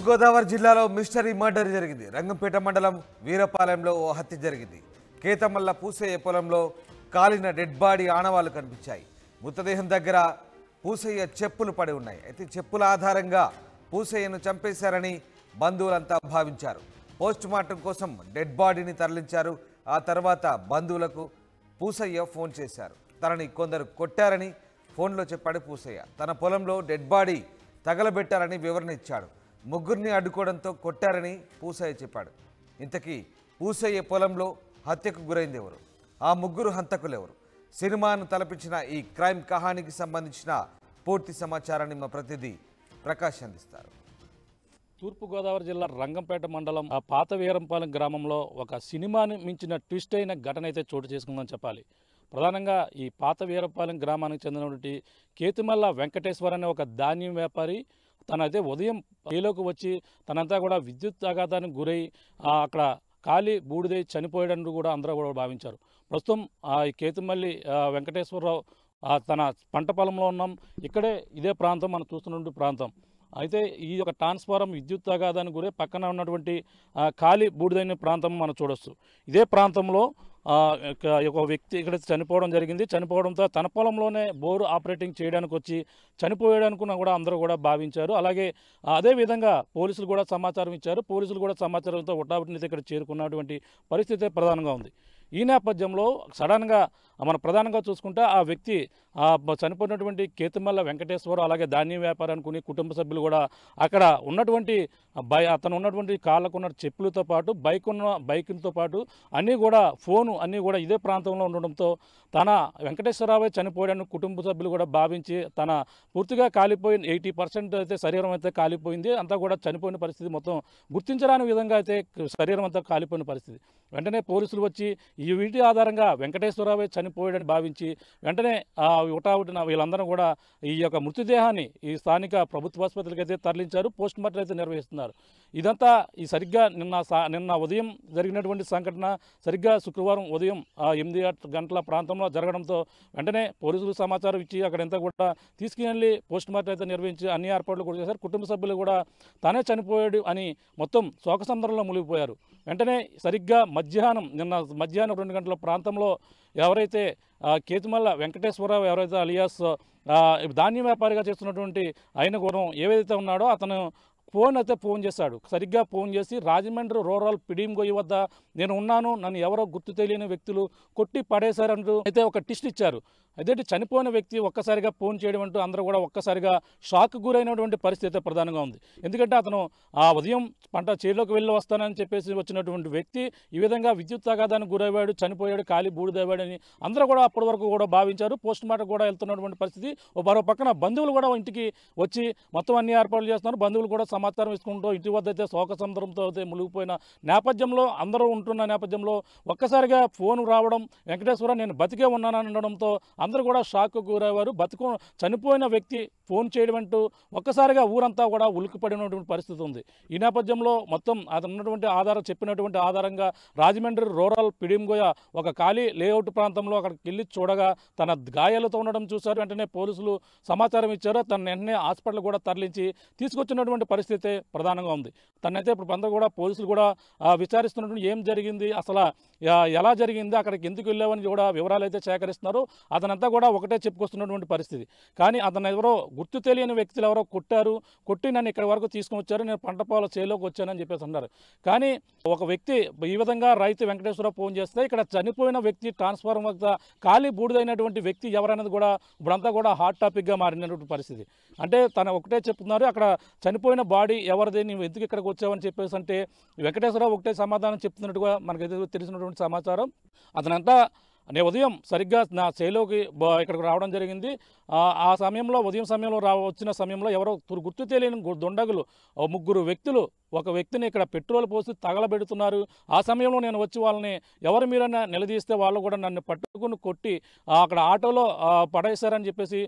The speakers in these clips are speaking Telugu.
తూర్పుగోదావరి జిల్లాలో మిస్టరీ మర్డర్ జరిగింది. రంగంపేట మండలం వీరపాలెంలో ఓ హత్య జరిగింది. కేతమల్ల పూసయ్య పొలంలో కాలిన డెడ్ బాడీ ఆనవాళ్లు కనిపించాయి. మృతదేహం దగ్గర పూసయ్య చెప్పులు పడి ఉన్నాయి. అయితే చెప్పుల ఆధారంగా పూసయ్యను చంపేశారని బంధువులంతా భావించారు. పోస్ట్ మార్టం కోసం డెడ్ బాడీని తరలించారు. ఆ తర్వాత బంధువులకు పూసయ్య ఫోన్ చేశారు. తనని కొందరు కొట్టారని ఫోన్లో చెప్పాడు పూసయ్య. తన పొలంలో డెడ్ బాడీ తగలబెట్టారని వివరణ ఇచ్చాడు. ముగ్గురిని అడ్డుకోవడంతో కొట్టారని పూసయ్య చెప్పాడు. ఇంతకీ పూసయ్య పొలంలో హత్యకు గురైంది ఎవరు? ఆ ముగ్గురు హంతకులెవరు? సినిమాను తలపించిన ఈ క్రైమ్ కహానికి సంబంధించిన పూర్తి సమాచారాన్ని మా ప్రతినిధి ప్రకాష్ అందిస్తారు. తూర్పుగోదావరి జిల్లా రంగంపేట మండలం ఆ పాత వీరంపాలెం గ్రామంలో ఒక సినిమాని మించిన ట్విస్ట్ అయిన ఘటన అయితే చోటు చేసుకుందని చెప్పాలి. ప్రధానంగా ఈ పాత వీరంపాలెం గ్రామానికి చెందినటువంటి కేతుమల్ల వెంకటేశ్వర అనే ఒక ధాన్యం వ్యాపారి తనైతే ఉదయం చేలోకి వచ్చి తనంతా కూడా విద్యుత్ ఆఘాతానికి గురై అక్కడ కాలి బూడిదై చనిపోయాడని కూడా అందరూ కూడా భావించారు. ప్రస్తుతం ఈ కేతుమల్లి వెంకటేశ్వరరావు తన పంట పొలంలో ఉన్నాం. ఇక్కడే ఇదే ప్రాంతం మనం చూస్తున్న ప్రాంతం. అయితే ఈ యొక్క ట్రాన్స్ఫారం విద్యుత్ ఆఘాతానికి గురే పక్కన ఉన్నటువంటి ఖాళీ బూడిదైన ప్రాంతం మనం చూడొచ్చు. ఇదే ప్రాంతంలో ఒక వ్యక్తి ఇక్కడ చనిపోవడం జరిగింది. చనిపోవడంతో తన పొలంలోనే బోరు ఆపరేటింగ్ చేయడానికి వచ్చి చనిపోయాడనుకున్న కూడా అందరూ కూడా భావించారు. అలాగే అదేవిధంగా పోలీసులు కూడా సమాచారం ఇచ్చారు. పోలీసులు కూడా సమాచారంతో ఉటాబుటిని ఇక్కడ చేరుకున్నటువంటి పరిస్థితి ప్రధానంగా ఉంది. ఈ నేపథ్యంలో సడన్గా మనం ప్రధానంగా చూసుకుంటే ఆ వ్యక్తి చనిపోయినటువంటి కేతుమల్ల వెంకటేశ్వర అలాగే ధాన్యం వ్యాపారం అనుకుని కుటుంబ సభ్యులు కూడా అక్కడ ఉన్నటువంటి అతను ఉన్నటువంటి కాళ్ళకున్న చెప్పులతో పాటు బైక్తో పాటు అన్నీ కూడా ఫోను అన్నీ కూడా ఇదే ప్రాంతంలో ఉండడంతో తన వెంకటేశ్వరరావు చనిపోయాడని కుటుంబ సభ్యులు కూడా భావించి తన పూర్తిగా కాలిపోయిన 80% అయితే శరీరం అయితే కాలిపోయింది. అంతా కూడా చనిపోయిన పరిస్థితి మొత్తం గుర్తించరాని విధంగా అయితే శరీరం అంతా కాలిపోయిన పరిస్థితి. వెంటనే పోలీసులు వచ్చి ఈ వీటి ఆధారంగా వెంకటేశ్వరరావు చనిపోయాడని భావించి వెంటనే ఉటావుటిన వీళ్ళందరూ కూడా ఈ యొక్క మృతదేహాన్ని ఈ స్థానిక ప్రభుత్వ ఆసుపత్రికి అయితే తరలించారు. పోస్ట్ మార్టం అయితే నిర్వహిస్తున్నారు. ఇదంతా ఈ సరిగ్గా నిన్న ఉదయం జరిగినటువంటి సంఘటన సరిగ్గా శుక్రవారం ఉదయం 8 గంటల ప్రాంతంలో జరగడంతో వెంటనే పోలీసులు సమాచారం ఇచ్చి అక్కడంతా కూడా తీసుకువెళ్ళి పోస్ట్ మార్టం అయితే నిర్వహించి అన్ని ఏర్పాట్లు కూడా చేశారు. కుటుంబ సభ్యులు కూడా తానే చనిపోయాడు అని మొత్తం శోకసందర్భంలో మునిగిపోయారు. వెంటనే సరిగ్గా నిన్న మధ్యాహ్నం 2 గంటల ప్రాంతంలో ఎవరైతే కేతుమల్ల వెంకటేశ్వరరావు ఎవరైతే అలియాస్ ధాన్యం వ్యాపారిగా చేస్తున్నటువంటి ఆయన గురం ఏవైతే ఉన్నాడో అతను ఫోన్ చేశాడు. సరిగ్గా ఫోన్ చేసి రాజమండ్రి రూరల్ పిడియం గొయ్యి వద్ద నేను ఉన్నాను, నన్ను ఎవరో గుర్తు తెలియని వ్యక్తులు కొట్టి పడేశారంటూ అయితే ఒక టిస్ట్ ఇచ్చారు. అదేంటి చనిపోయిన వ్యక్తి ఒక్కసారిగా ఫోన్ చేయడం అంటూ అందరూ కూడా ఒక్కసారిగా షాక్ గురైనటువంటి పరిస్థితి ప్రధానంగా ఉంది. ఎందుకంటే అతను ఉదయం పంట చేలోకి వెళ్ళి వస్తానని చెప్పేసి వచ్చినటువంటి వ్యక్తి ఈ విధంగా విద్యుత్ ఆఘాతానికి గురయ్యాడు, చనిపోయాడు, కాలి బూడిదయ్యాడని అందరూ కూడా అప్పటి వరకు కూడా భావించారు. పోస్ట్ మార్టం కూడా వెళ్తున్నటువంటి పరిస్థితి. మరో పక్కన బంధువులు కూడా ఇంటికి వచ్చి మొత్తం అన్ని ఏర్పాట్లు చేస్తున్నారు. బంధువులు కూడా సమాచారం ఇచ్చుకుంటూ ఇంటి వద్ద అయితే శోక సందర్భంతో అయితే మునిగిపోయిన నేపథ్యంలో అందరూ ఉంటున్న నేపథ్యంలో ఒక్కసారిగా ఫోన్ రావడం వెంకటేశ్వర నేను బతికే ఉన్నానని అనడంతో అందరూ కూడా షాక్కు గురయ్యారు. చనిపోయిన వ్యక్తి ఫోన్ చేయడం అంటూ ఒక్కసారిగా ఊరంతా కూడా ఉలిక్కిపడినటువంటి పరిస్థితి ఉంది. ఈ నేపథ్యంలో మొత్తం అతను ఉన్నటువంటి చెప్పినటువంటి ఆధారంగా రాజమండ్రి రూరల్ పిడియంగోయ ఒక ఖాళీ లేఅవుట్ ప్రాంతంలో అక్కడికి వెళ్ళి చూడగా తన గాయాలతో ఉండడం చూశారు. వెంటనే పోలీసులు సమాచారం ఇచ్చారు. తన వెంటనే హాస్పిటల్ కూడా తరలించి తీసుకొచ్చినటువంటి పరిస్థితి ప్రధానంగా ఉంది. తనైతే ఇప్పుడు అందరూ కూడా పోలీసులు కూడా విచారిస్తున్నటువంటి ఏం జరిగింది, అసలు ఎలా జరిగింది, అక్కడికి ఎందుకు వెళ్ళావని కూడా వివరాలు అయితే సేకరిస్తున్నారు. అతనంతా కూడా ఒకటే చెప్పుకొస్తున్నటువంటి పరిస్థితి. కానీ అతను ఎవరో గుర్తు తెలియని వ్యక్తులు ఎవరో కొట్టి నన్ను ఇక్కడి వరకు తీసుకుని వచ్చారు, నేను పంట పొలం చేలోకి వచ్చానని చెప్పేసి అన్నారు. కానీ ఒక వ్యక్తి ఈ విధంగా రైతు వెంకటేశ్వర ఫోన్ చేస్తే ఇక్కడ చనిపోయిన వ్యక్తి ట్రాన్స్ఫార్మర్ వద్ద ఖాళీ బూడిదైనటువంటి వ్యక్తి ఎవరనేది కూడా ఇప్పుడంతా కూడా హాట్ టాపిక్గా మారినటువంటి పరిస్థితి. అంటే తను ఒకటే చెప్తున్నారు, అక్కడ చనిపోయిన బాడీ ఎవరిది, నువ్వు ఎందుకు ఇక్కడికి వచ్చావని చెప్పేసి అంటే వెంకటేశ్వరరావు ఒకటే సమాధానం చెప్తున్నట్టుగా మనకైతే తెలిసినటువంటి సమాచారం. అతనంతా నేను ఉదయం సరిగ్గా నా చేలోకి ఇక్కడికి రావడం జరిగింది. ఉదయం సమయంలో వచ్చిన సమయంలో ఎవరో గుర్తు తెలియని దుండగులు 3 వ్యక్తులు ఒక వ్యక్తిని ఇక్కడ పెట్రోల్ పోసి తగలబెడుతున్నారు. ఆ సమయంలో నేను వచ్చి వాళ్ళని ఎవరు మీరన్నా నిలదీస్తే వాళ్ళు కూడా నన్ను పట్టుకుని కొట్టి అక్కడ ఆటోలో పడేశారని చెప్పేసి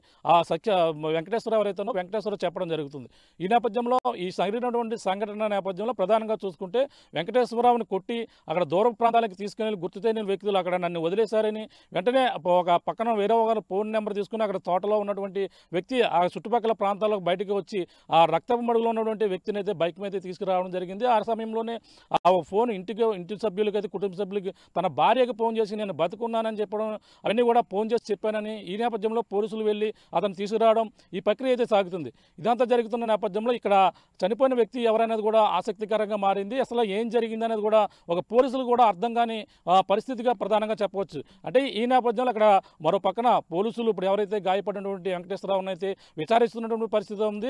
వెంకటేశ్వరరావు ఎవరైతే ఉన్నారో వెంకటేశ్వరరావు చెప్పడం జరుగుతుంది. ఈ నేపథ్యంలో ఈ జరిగినటువంటి సంఘటన నేపథ్యంలో ప్రధానంగా చూసుకుంటే వెంకటేశ్వరరావుని కొట్టి అక్కడ దూర ప్రాంతాలకు తీసుకెళ్లి గుర్తు తెలియని వ్యక్తులు అక్కడ నన్ను వదిలేశారని వెంటనే ఒక పక్కన వేరే ఒక ఫోన్ నెంబర్ తీసుకుని అక్కడ తోటలో ఉన్నటువంటి వ్యక్తి ఆ చుట్టుపక్కల ప్రాంతాలకు బయటకు వచ్చి ఆ రక్తపు మడుగులో ఉన్నటువంటి వ్యక్తిని అయితే బైక్ మీద తీసుకురావడం జరిగింది. ఆ సమయంలోనే ఆ ఫోన్ ఇంటి సభ్యులకైతే కుటుంబ సభ్యులకి తన భార్యకు ఫోన్ చేసి నేను బతుకున్నానని చెప్పడం అవన్నీ కూడా ఫోన్ చేసి చెప్పానని ఈ నేపథ్యంలో పోలీసులు వెళ్ళి అతను తీసుకురావడం ఈ ప్రక్రియ అయితే సాగుతుంది. ఇదంతా జరుగుతున్న నేపథ్యంలో ఇక్కడ చనిపోయిన వ్యక్తి ఎవరనేది కూడా ఆసక్తికరంగా మారింది. అసలు ఏం జరిగింది అనేది కూడా ఒక పోలీసులు కూడా అర్థం కాని పరిస్థితిగా ప్రధానంగా చెప్పవచ్చు. అంటే ఈ నేపథ్యంలో అక్కడ మరో పక్కన పోలీసులు ఇప్పుడు ఎవరైతే గాయపడినటువంటి వెంకటేశ్వరరావుని అయితే విచారిస్తున్నటువంటి పరిస్థితి ఉంది.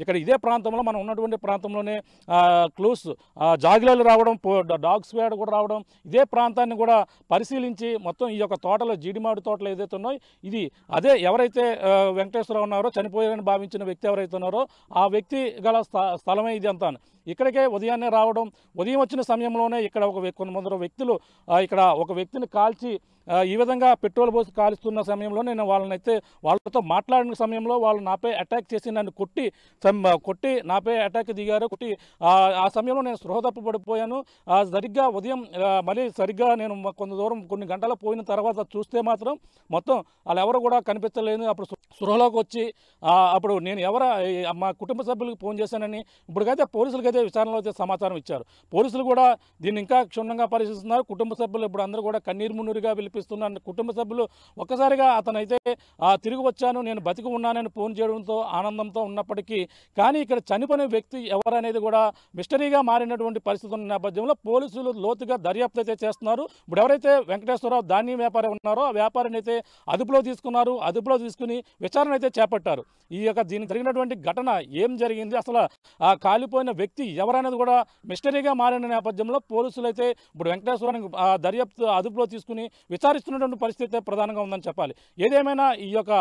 ఇక్కడ ఇదే ప్రాంతంలో మనం ఉన్నటువంటి ప్రాంతంలోనే క్లూస్ జాగిలాలు రావడం, డాగ్ స్క్వాడ్ కూడా రావడం, ఇదే ప్రాంతాన్ని కూడా పరిశీలించి మొత్తం ఈ యొక్క తోటలో జీడిమాడి తోటలు ఏదైతే ఉన్నాయో ఇది అదే ఎవరైతే వెంకటేశ్వరరావు ఉన్నారో చనిపోయారని భావించిన వ్యక్తి ఎవరైతే ఉన్నారో ఆ వ్యక్తి గల స్థలమే ఇది అంతా. ఇక్కడికే ఉదయాన్నే రావడం, ఉదయం వచ్చిన సమయంలోనే ఇక్కడ కొంతమంది వ్యక్తులు ఇక్కడ ఒక వ్యక్తిని కాల్చి ఈ విధంగా పెట్రోల్ పోసి కాలుస్తున్న సమయంలో నేను వాళ్ళతో మాట్లాడిన సమయంలో వాళ్ళు నాపై అటాక్ చేసి నన్ను కొట్టి నాపై అటాక్ దిగారు. కొట్టి ఆ సమయంలో నేను స్పృహ తప్పు పడిపోయాను. సరిగ్గా ఉదయం మళ్ళీ సరిగ్గా నేను కొంత దూరం కొన్ని గంటలు పోయిన తర్వాత చూస్తే మాత్రం మొత్తం వాళ్ళు ఎవరు కూడా కనిపించలేదు. అప్పుడు స్పృహలోకి వచ్చి అప్పుడు నేను మా కుటుంబ సభ్యులకు ఫోన్ చేశానని ఇప్పటికైతే పోలీసులకైతే విచారణలో అయితే సమాచారం ఇచ్చారు. పోలీసులు కూడా దీన్ని ఇంకా క్షుణ్ణంగా పరిశీలిస్తున్నారు. కుటుంబ సభ్యులు ఇప్పుడు అందరూ కూడా కన్నీరు మున్నీరుగా పిలిపిస్తున్నారు. కుటుంబ సభ్యులు ఒక్కసారిగా అతనైతే తిరిగి వచ్చాను, నేను బతికి ఉన్నానని ఫోన్ చేయడంతో ఆనందంతో ఉన్నప్పటికీ కానీ ఇక్కడ చనిపోయిన వ్యక్తి ఎవరనేది కూడా మిస్టరీగా మారినటువంటి పరిస్థితి ఉన్న నేపథ్యంలో పోలీసులు లోతుగా దర్యాప్తు అయితే చేస్తున్నారు. ఇప్పుడు ఎవరైతే వెంకటేశ్వరరావు ధాన్యం వ్యాపారి ఉన్నారో ఆ వ్యాపారిని అయితే అదుపులో తీసుకున్నారు. అదుపులో తీసుకుని విచారణ అయితే చేపట్టారు. దీనికి జరిగినటువంటి ఘటన ఏం జరిగింది, అసలు ఆ కాలిపోయిన వ్యక్తి ఎవరనేది కూడా మిస్టరీగా మారిన నేపథ్యంలో పోలీసులు అయితే ఇప్పుడు వెంకటేశ్వరాన్ని దర్యాప్తు అదుపులో తీసుకుని విచారిస్తున్నటువంటి పరిస్థితి ప్రధానంగా ఉందని చెప్పాలి. ఏదేమైనా ఈ యొక్క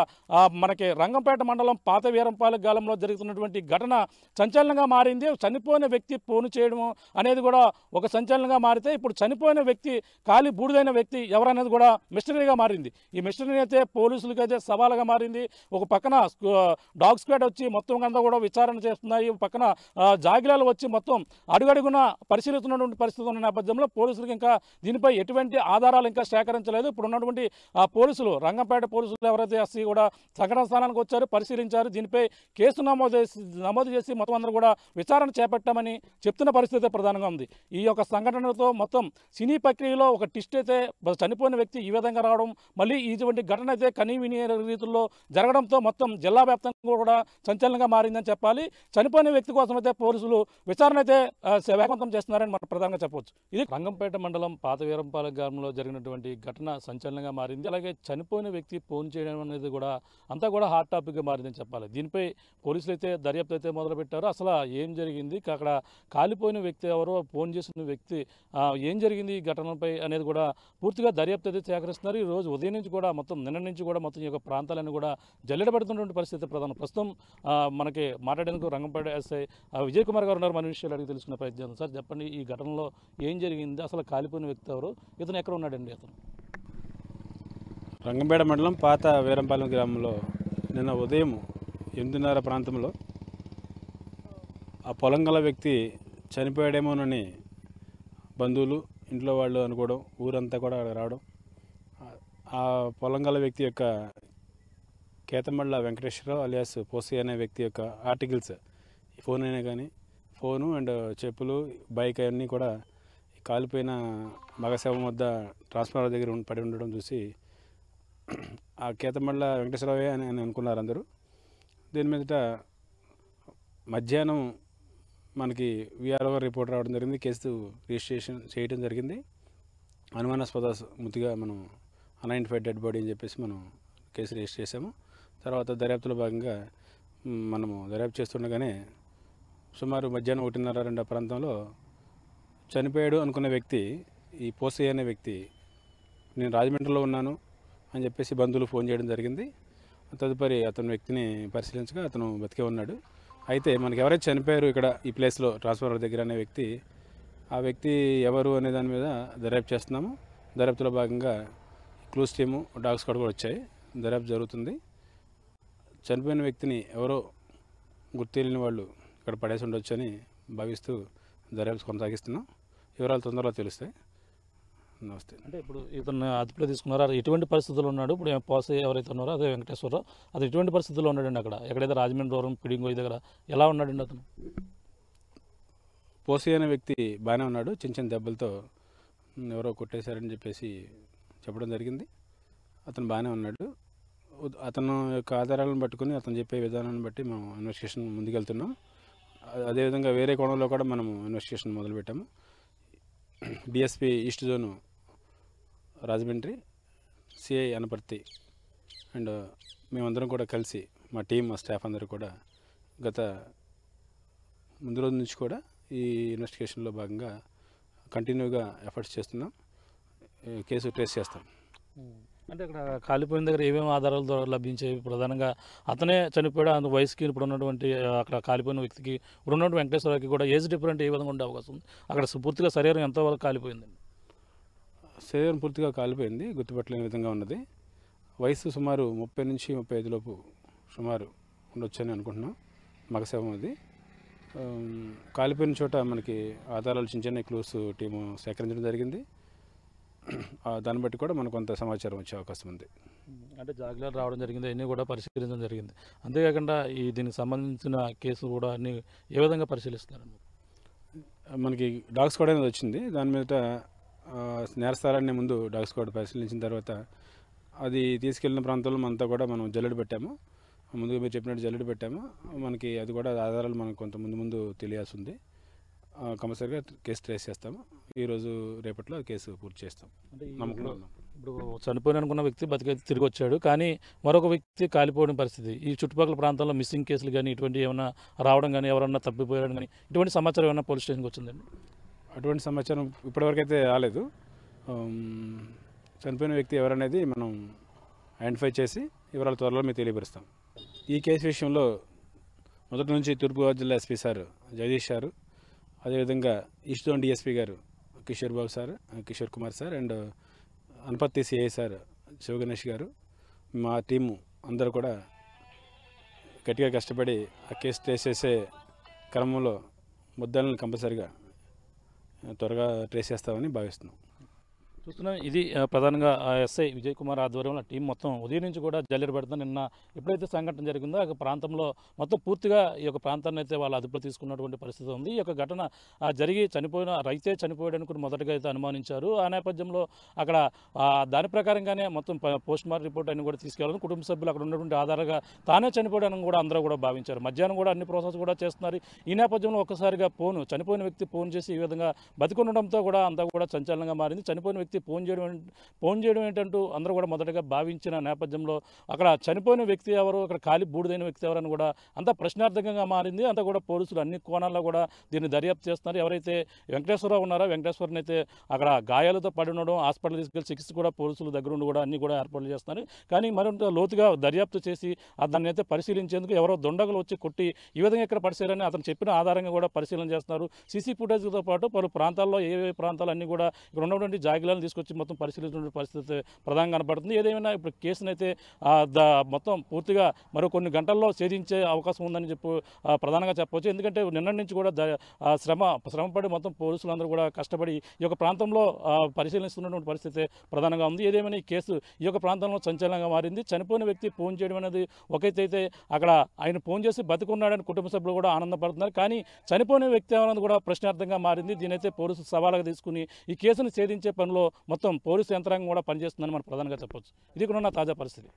మనకి రంగంపేట మండలం పాత వీరంపాలెం గ్రామంలో జరుగుతున్నటువంటి ఘటన సంచలనంగా మారింది. చనిపోయిన వ్యక్తి ఫోన్ చేయడం అనేది కూడా ఒక సంచలనంగా మారితే ఇప్పుడు చనిపోయిన వ్యక్తి కాలి బూడిదైన వ్యక్తి ఎవరనేది కూడా మిస్టరీగా మారింది. ఈ మిస్టరీ అయితే పోలీసులకైతే సవాలుగా మారింది. ఒక పక్కన డాగ్ స్క్వాడ్ వచ్చి మొత్తం అంతా కూడా విచారణ చేస్తున్నాయి. పక్కన జాగిలాలు వచ్చి మొత్తం అడుగడుగున పరిశీలిస్తున్నటువంటి పరిస్థితి ఉన్న నేపథ్యంలో పోలీసులకు ఇంకా దీనిపై ఎటువంటి ఆధారాలు ఇంకా సేకరించలేదు. ఇప్పుడు ఉన్నటువంటి పోలీసులు రంగంపేట పోలీసులు ఎవరైతే ఎస్సీ కూడా సంఘటన స్థానానికి వచ్చారు, పరిశీలించారు. దీనిపై కేసు నమోదు చేసి మొత్తం అందరూ కూడా విచారణ చేపట్టామని చెప్తున్న పరిస్థితి ప్రధానంగా ఉంది. ఈ యొక్క సంఘటనతో మొత్తం సినీ ప్రక్రియలో ఒక ట్విస్ట్ అయితే చనిపోయిన వ్యక్తి ఈ విధంగా రావడం, మళ్ళీ ఇటువంటి ఘటన అయితే కనీవిని రీతుల్లో జరగడంతో మొత్తం జిల్లా వ్యాప్తంగా కూడా సంచలనంగా మారిందని చెప్పాలి. చనిపోయిన వ్యక్తి కోసం అయితే పోలీసులు విచారణ అయితే వేగవంతం చేస్తున్నారని మనం ప్రధానంగా చెప్పవచ్చు. ఇది రంగంపేట మండలం పాత వీరంపాలెం గ్రామంలో జరిగినటువంటి ఘటన సంచలనంగా మారింది. అలాగే చనిపోయిన వ్యక్తి ఫోన్ చేయడం అనేది కూడా అంతా కూడా హాట్ టాపిక్గా మారిందని చెప్పాలి. దీనిపై పోలీసులు అయితే దర్యాప్తు అయితే మొదలుపెట్టారు. అసలు ఏం జరిగింది, అక్కడ కాలిపోయిన వ్యక్తి ఎవరో, ఫోన్ చేసిన వ్యక్తి ఏం జరిగింది ఈ ఘటనపై అనేది కూడా పూర్తిగా దర్యాప్తు అయితే సేకరిస్తున్నారు. ఈ రోజు ఉదయం నుంచి కూడా నిన్న నుంచి కూడా మొత్తం ఈ యొక్క ప్రాంతాలన్నీ కూడా జల్లెడబడుతున్నటువంటి పరిస్థితి ప్రస్తుతం మనకి మాట్లాడేందుకు రంగంపేట ఎస్ఐ విజయ్ కుమార్ గారు ఉన్నారు. మన విషయాలు అడిగి తెలుసుకునే ప్రయత్నం. సార్ చెప్పండి, ఈ ఘటనలో ఏం జరిగింది, అసలు కాలిపోయిన వ్యక్తి ఎవరు, ఇతను ఎక్కడ ఉన్నాడండి? అతను రంగంపేట మండలం పాత వీరంపాలెం గ్రామంలో నిన్న ఉదయం 8:30 ప్రాంతంలో ఆ పొలం గల వ్యక్తి చనిపోయాడేమోనని బంధువులు, ఇంట్లో వాళ్ళు అనుకోవడం, ఊరంతా కూడా రావడం, ఆ పొలం గల వ్యక్తి యొక్క కేతమళ్ళ వెంకటేశ్వరరావు అలియాస్ పోసి అనే వ్యక్తి యొక్క ఆర్టికల్స్, ఫోన్ అయినా కానీ ఫోను అండ్ చెప్పులు, బైక్ అన్నీ కూడా కాలిపోయిన మగశవం వద్ద ట్రాన్స్ఫార్మర్ దగ్గర పడి ఉండడం చూసి ఆ కేతమళ్ళ వెంకటేశ్వరరావే అని అనుకున్నారు అందరూ. దీని మీదట మధ్యాహ్నం మనకి విఆర్ఓ రిపోర్ట్ రావడం జరిగింది. కేసు రిజిస్ట్రేషన్ చేయడం జరిగింది. అనుమానాస్పద మృతిగా మనం అన్ఐడెంటిఫైడ్ డెడ్ బాడీ అని చెప్పేసి మనం కేసు రిజిస్టర్ చేసాము. తర్వాత దర్యాప్తులో భాగంగా మనము దర్యాప్తు చేస్తుండగానే సుమారు మధ్యాహ్నం 1:30-2 ప్రాంతంలో చనిపోయాడు అనుకున్న వ్యక్తి, ఈ పోసే అనే వ్యక్తి, నేను రాజమండ్రిలో ఉన్నాను అని చెప్పేసి బంధువులు ఫోన్ చేయడం జరిగింది. తదుపరి అతని వ్యక్తిని పరిశీలించగా అతను బతికే ఉన్నాడు. అయితే మనకి ఎవరైతే చనిపోయారు ఇక్కడ ఈ ప్లేస్లో ట్రాన్స్ఫార్మర్ దగ్గర అనే వ్యక్తి, ఆ వ్యక్తి ఎవరు అనే దాని మీద దర్యాప్తు చేస్తున్నాము. దర్యాప్తులో భాగంగా క్లూస్ టీము, డాగ్ స్క్వాడ్ కూడా వచ్చాయి. దర్యాప్తు జరుగుతుంది. చనిపోయిన వ్యక్తిని ఎవరో గుర్తు తెలియని వాళ్ళు ఇక్కడ పడేసి ఉండొచ్చు అని భావిస్తూ దర్యాప్తు కొనసాగిస్తున్నాం. వివరాలు తొందరలో తెలుస్తాయి. నమస్తే. అంటే ఇప్పుడు ఇతను అదుపులో తీసుకున్నారా, ఎటువంటి పరిస్థితుల్లో ఉన్నాడు? ఇప్పుడు పోసే ఎవరైతే ఉన్నారో అదే వెంకటేశ్వరరావు, అది ఎటువంటి పరిస్థితుల్లో ఉన్నాడండి అక్కడ? ఎక్కడైతే రాజమండ్రి దూరం పిడింగోయి దగ్గర ఎలా ఉన్నాడండి అతను? పోసి అనే వ్యక్తి బాగానే ఉన్నాడు. చిన్న చిన్న దెబ్బలతో ఎవరో కొట్టేశారని చెప్పేసి చెప్పడం జరిగింది. అతను బాగానే ఉన్నాడు. అతను యొక్క ఆధారాలను పట్టుకుని అతను చెప్పే విధానాన్ని బట్టి మనం ఇన్వెస్టిగేషన్ ముందుకెళ్తున్నాం. అదేవిధంగా వేరే కోణంలో కూడా మనము ఇన్వెస్టిగేషన్ మొదలుపెట్టాము. DSP east zone Rajahmundry, CI Anaparthi and మేమందరం కూడా కలిసి మా టీం, మా స్టాఫ్ అందరూ కూడా గత ముందు రోజు నుంచి కూడా ఈ ఇన్వెస్టిగేషన్లో భాగంగా కంటిన్యూగా ఎఫర్ట్స్ చేస్తున్నాం. కేసు ట్రేస్ చేస్తాం. అంటే ఇక్కడ కాలిపోయిన దగ్గర ఏమేమి ఆధారాలు లభించేవి? ప్రధానంగా అతనే చనిపోయాడు, అందు వయసుకి ఇప్పుడు ఉన్నటువంటి అక్కడ కాలిపోయిన వ్యక్తికి ఇప్పుడు ఉన్నటువంటి వెంకటేశ్వరరావుకి కూడా ఏజ్ డిఫరెంట్ ఏ విధంగా ఉండే అవకాశం ఉంది? అక్కడ పూర్తిగా శరీరం ఎంతవరకు కాలిపోయిందండి? శరీరం పూర్తిగా కాలిపోయింది, గుర్తుపట్టలేని విధంగా ఉన్నది. వయసు సుమారు 30 నుంచి 35 లోపు సుమారు ఉండొచ్చని అనుకుంటున్నాం. మగశవం అది. కాలిపోయిన చోట మనకి ఆధారాలు చిన్న చిన్న క్లూస్ టీము సేకరించడం జరిగింది. దాన్ని బట్టి కూడా మనకు కొంత సమాచారం వచ్చే అవకాశం ఉంది. అంటే జాగ్రత్తలు రావడం జరిగింది, అన్నీ కూడా పరిశీలించడం జరిగింది. అంతేకాకుండా ఈ దీనికి సంబంధించిన కేసులు కూడా అన్ని ఏ విధంగా పరిశీలిస్తున్నారండి? మనకి డాగ్ స్క్వాడ్ అనేది వచ్చింది. దాని మీద నేరస్థానాన్ని ముందు డాగ్ స్క్వాడ్ పరిశీలించిన తర్వాత అది తీసుకెళ్లిన ప్రాంతంలో మనతో కూడా మనం జల్లెడ పెట్టాము. ముందుగా మీరు చెప్పినట్టు జల్లెడ పెట్టాము. మనకి అది కూడా ఆధారాలు మనకు కొంత ముందు తెలియాల్సి ఉంది. కంపల్సరీగా కేసు ట్రేస్ చేస్తాము. ఈరోజు రేపట్లో కేసు పూర్తి చేస్తాం. అంటే నమ్మకంలో ఉన్నాం. ఇప్పుడు చనిపోయిన అనుకున్న వ్యక్తి బతికైతే తిరిగి వచ్చాడు, కానీ మరొక వ్యక్తి కాలిపోవడం పరిస్థితి. ఈ చుట్టుపక్కల ప్రాంతాల్లో మిస్సింగ్ కేసులు కానీ ఇటువంటి ఏమైనా రావడం కానీ, ఎవరన్నా తప్పిపోయడం కానీ ఇటువంటి సమాచారం ఏమైనా పోలీస్ స్టేషన్కి వచ్చిందండి? అటువంటి సమాచారం ఇప్పటివరకు అయితే రాలేదు. చనిపోయిన వ్యక్తి ఎవరనేది మనం ఐడెంటిఫై చేసి వివరాలు త్వరలో మీకు తెలియపరుస్తాం. ఈ కేసు విషయంలో మొదటి నుంచి తూర్పుగోదావరి జిల్లా ఎస్పీ సార్ జగదీష్ సారు, అదేవిధంగా ఈస్ట్ జోన్ డిఎస్పీ గారు Kishore Kumar sir and Anaparthi CI sir Sivaganesh గారు, మా టీము అందరూ కూడా గట్టిగా కష్టపడి ఆ కేసు ట్రేస్ చేసే క్రమంలో ముద్దాలను కంపల్సరిగా త్వరగా ట్రేస్ చేస్తామని భావిస్తున్నాం. చూస్తున్నాం. ఇది ప్రధానంగా ఎస్ఐ విజయ్ కుమార్ ఆధ్వర్యంలో టీం మొత్తం ఉదయం నుంచి కూడా జల్లెడ పెడుతుంది. నిన్న ఎప్పుడైతే సంఘటన జరిగిందో ఆ ప్రాంతంలో మొత్తం పూర్తిగా ఈ యొక్క ప్రాంతాన్ని అయితే వాళ్ళు అదుపులో తీసుకున్నటువంటి పరిస్థితి ఉంది. ఈ యొక్క ఘటన జరిగి చనిపోయిన రైతే చనిపోయాడని కూడా మొదటగా అయితే అనుమానించారు. ఆ నేపథ్యంలో అక్కడ దాని ప్రకారంగానే మొత్తం పోస్ట్ మార్టం రిపోర్ట్ అని కూడా తీసుకెళ్ళాలని కుటుంబ సభ్యులు అక్కడ ఉన్నటువంటి ఆధారంగా తానే చనిపోయాడని కూడా అందరూ కూడా భావించారు. మధ్యాహ్నం కూడా అన్ని ప్రాసెస్ కూడా చేస్తున్నారు. ఈ నేపథ్యంలో ఒక్కసారిగా చనిపోయిన వ్యక్తి ఫోన్ చేసి ఈ విధంగా బతికుండడంతో కూడా అంతా కూడా సంచలనంగా మారింది. చనిపోయిన వ్యక్తి ఫోన్ చేయడం ఏంటంటూ అందరూ కూడా మొదటగా భావించిన నేపథ్యంలో అక్కడ చనిపోయిన వ్యక్తి ఎవరు, అక్కడ కాలి బూడిదైన వ్యక్తి ఎవరని కూడా అంతా ప్రశ్నార్థకంగా మారింది. అంతా కూడా పోలీసులు అన్ని కోణాల్లో కూడా దీన్ని దర్యాప్తు చేస్తున్నారు. ఎవరైతే వెంకటేశ్వరరావు ఉన్నారో వెంకటేశ్వరని అయితే అక్కడ గాయాలతో పడి ఉండడం, హాస్పిటల్ తీసుకెళ్లి చికిత్స కూడా పోలీసులు దగ్గర ఉండి కూడా అన్ని కూడా ఏర్పాట్లు చేస్తున్నారు. కానీ మరింత లోతుగా దర్యాప్తు చేసి దాన్ని అయితే పరిశీలించేందుకు ఎవరో దొండగలు వచ్చి కొట్టి ఈ విధంగా ఇక్కడ పరిశీలన అతను చెప్పిన ఆధారంగా కూడా పరిశీలన చేస్తున్నారు. సీసీ ఫుటేజ్తో పాటు పలు ప్రాంతాల్లో ఏ ప్రాంతాలు అన్ని కూడా ఇక్కడ ఉన్నటువంటి జాగిలను తీసుకొచ్చి మొత్తం పరిశీలించిన పరిస్థితి ప్రధానంగా కనపడుతుంది. ఏదేమైనా ఇప్పుడు కేసునైతే మొత్తం పూర్తిగా మరో కొన్ని గంటల్లో ఛేదించే అవకాశం ఉందని ప్రధానంగా చెప్పవచ్చు. ఎందుకంటే నిన్నటి నుంచి కూడా శ్రమపడి మొత్తం పోలీసులందరూ కూడా కష్టపడి ఈ యొక్క ప్రాంతంలో పరిశీలిస్తున్నటువంటి పరిస్థితి ప్రధానంగా ఉంది. ఏదేమైనా ఈ కేసు ఈ యొక్క ప్రాంతంలో సంచలనంగా మారింది. చనిపోయిన వ్యక్తి ఫోన్ చేయడం అనేది ఒకైతే అక్కడ ఆయన ఫోన్ చేసి బతికున్నాడని కుటుంబ సభ్యులు కూడా ఆనందపడుతున్నారు. కానీ చనిపోయిన వ్యక్తి అనేది కూడా ప్రశ్నార్థంగా మారింది. దీనైతే పోలీసులు సవాలుగా తీసుకుని ఈ కేసును ఛేదించే పనిలో మొత్తం పోలీసు యంత్రాంగం కూడా పనిచేస్తుందని మనం ప్రధానంగా చెప్పవచ్చు. ఇది కూడా ఉన్న తాజా పరిస్థితి.